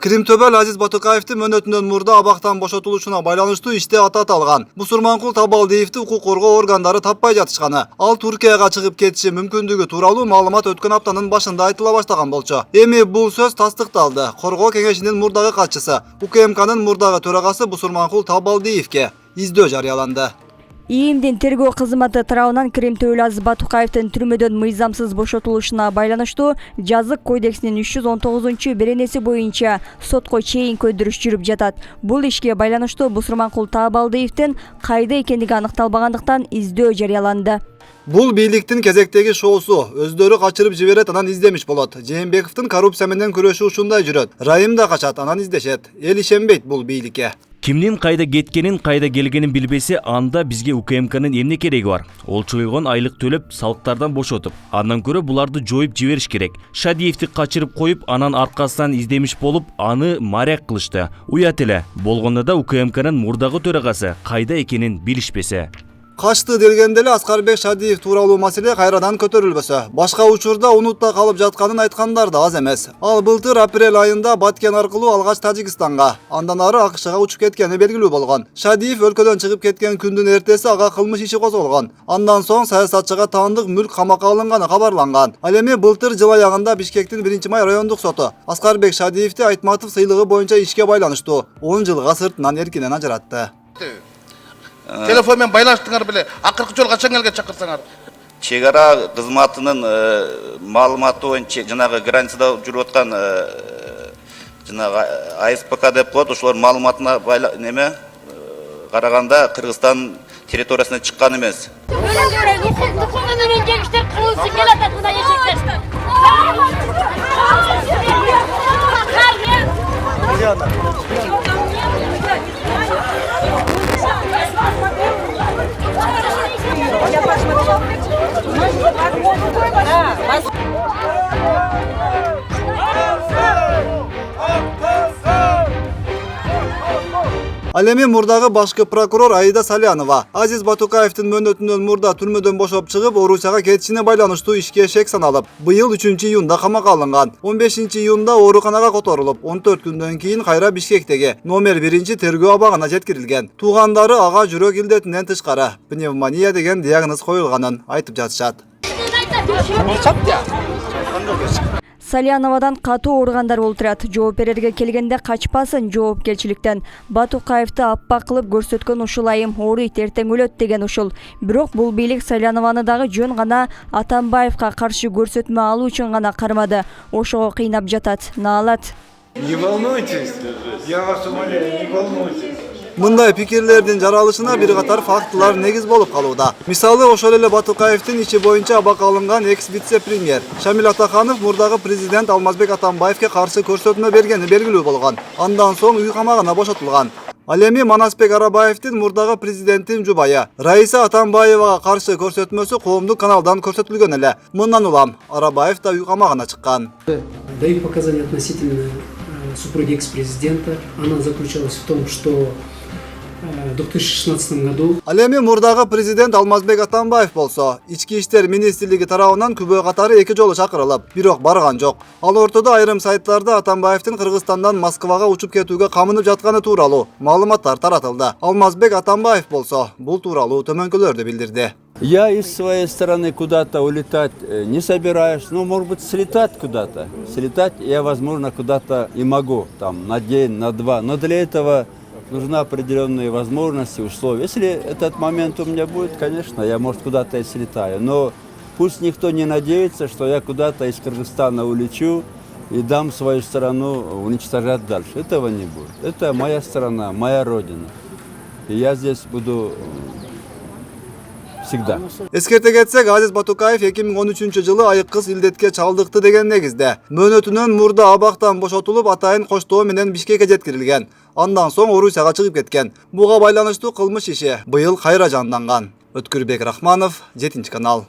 Кримтөбөл Азиз Батукаевдин мөөнөтүнөн мурда абактан бошотулушуна байланыштуу иште ата аталган. Бусурманкул Табалдиевди укук коргоо органдары таппай жатышканы, ал Туркияга чыгып кетиши мүмкүндүгү тууралуу маалымат өткөн аптанын башында айтыла баштаган болчу. Эми бул сөз тастыкталды. Коргоо кеңешинин мурдагы катчысы, УКМКнын мурдагы төрагасы Бусурманкул Табалдиевге издөө жарыяланды. ИИМдин тергөө кызматы тарабынан Кримтөбөл Азиз Батукаевдин түрмөдөн мыйзамсыз бошотулушуна байланыштуу Жазык кодексинин 319-беренеси боюнча сотко чейин көндүрүш жүрүп жатат. Бул ишке байланыштуу Бусурманкул Табалдиевдин кайда экендиги аныкталбагандыктан издөө жарыяланды. Бул бийликтин кезектеги шоусу, өздөрү качырып жиберет, анан издемиш болот. Жээнбековдун коррупция менен күрөшү ушундай жүрөт. Райым да качат, анан издешет. Эл ишенбейт бул бийликке. Кимдин кайда кеткенин, кайда келгенин билбесе, анда бизге УКМКнын эмне кереги бар? Олчулгон айлык төлөп, салыктардан бошотуп, андан көрө буларды жоюп жибериш керек. Шадиевди качырып коюп, анан аркасынан издемиш болуп, аны моряк кылышты. Уят эле. Болгондо да УКМКнын мурдагы төрагасы кайда экенин билишпесе. Качты делгенде эле Аскарбек Шадиев тууралуу маселе кайрадан көтөрүлбөсө, башка учурда унутта калып жатканын айткандар да аз эмес. Ал былтыр апрель айында Баткен аркылуу алгач Тажикстанга, андан ары АКШга учуп кеткени белгилүү болгон. Шадиев өлкөдөн чыгып кеткен күндүн эртеси ага кылмыш иши козголгон. Андан соң саясатчыга таандык мүлк камакка алынганы кабарланган. Ал эми былтыр жыл аягында Бишкектин 1-май райондук соту Аскарбек Шадиевди Айтматов сыйлыгы боюнча ишке байланыштуу 10 жылга сыртынан эркинен ажыратты. Телефонмен байланыштыңар беле, акыркы жолго качан келген чакырсаңар. Чек ара кызматынын маалыматы боюнча жанагы границада жүрүп аткан жанагы АСПК деп коет, ошолор маалыматына неме караганда Кыргызстан территориясына чыккан эмес. Ал эми мурдагы башкы прокурор Аида Салянова Азиз Батукаевдин мөөнөтүнөн мурда түрмөдөн бошоп чыгып, Орусияга кетишине байланыштуу ишке шек саналып, быйыл 3-июнда камакка алынган. 15-июнда ооруканага которулуп, 14 күндөн кийин кайра Бишкектеги номер 1-тергөө абагына жеткирилген. Туугандары ага жүрөк илдетинен тышкары пневмония деген диагноз коюлганын айтып жатышат. Саляновадан катуу ооругандар болуп турат. Жооп берерге келгенде качпасын жоопкерчиликтен. Батукаевди аппак кылып көрсөткөн ушул айым ооруйт, эртең өлөт деген ушул. Бирок бул бийлик Салянованы дагы жөн гана Атамбаевга каршы көрсөтмө алуу үчүн гана кармады. Ошого кыйнап жатат. Наалат. Не волнуйтесь, я вас умоляю, не волнуйтесь. Мындай пикирлердин жаралышына бир катар фактылар негиз болуп калууда. Мисалы, ошол эле Батукаевдин иши боюнча абакка алынган экс-вице-премьер Шамил Атаханов мурдагы президент Алмазбек Атамбаевге каршы көрсөтмө бергени белгилүү болгон. Андан соң үй камагына бошотулган. Ал эми Манасбек Арабаевдин мурдагы президенттин жубайы Раиса Атамбаевага каршы көрсөтмөсү коомдук каналдан көрсөтүлгөн эле. Мындан улам Арабаев да үй камагына чыккан. Даю показания относительно супруги экс-президента. Она заключалась в том, что в 2016 году. Ал эми мурдагы президент Алмазбек Атамбаев болсо, Ички иштер министрлиги тарабынан күбө катары 2 жолу чакырылып, бирок барган жок. Ал ортодо айрым сайттарда Атамбаевдин Кыргызстандан Москвага учуп кетүүгө камынып жатканы тууралуу маалыматтар таратылды. Алмазбек Атамбаев болсо, бул тууралуу төмөнкөлөрдү билдирди. Я из своей стороны куда-то улетать не собираюсь, ну, может быть, слетать куда-то. Слетать я, возможно, куда-то и могу, там, на день, на два, но для этого нужны определенные возможности, условия. Если этот момент у меня будет, конечно, я, может, куда-то и слетаю. Но пусть никто не надеется, что я куда-то из Кыргызстана улечу и дам свою страну уничтожать дальше. Этого не будет. Это моя страна, моя родина. И я здесь буду всегда. Эскерте кетсек, Азиз Батукаев 2013-жылы айыккыз илдетке чалдыкты деген негизде. Мөөнөтүнөн мурда абактан бошотулуп, атайын коштоо менен Бишкекке жеткирилген. Андан соң Орусияга чыгып кеткен. Буга байланыштуу кылмыш иши быйыл кайра жанданган. Өткүрбек Рахманов, 7 канал.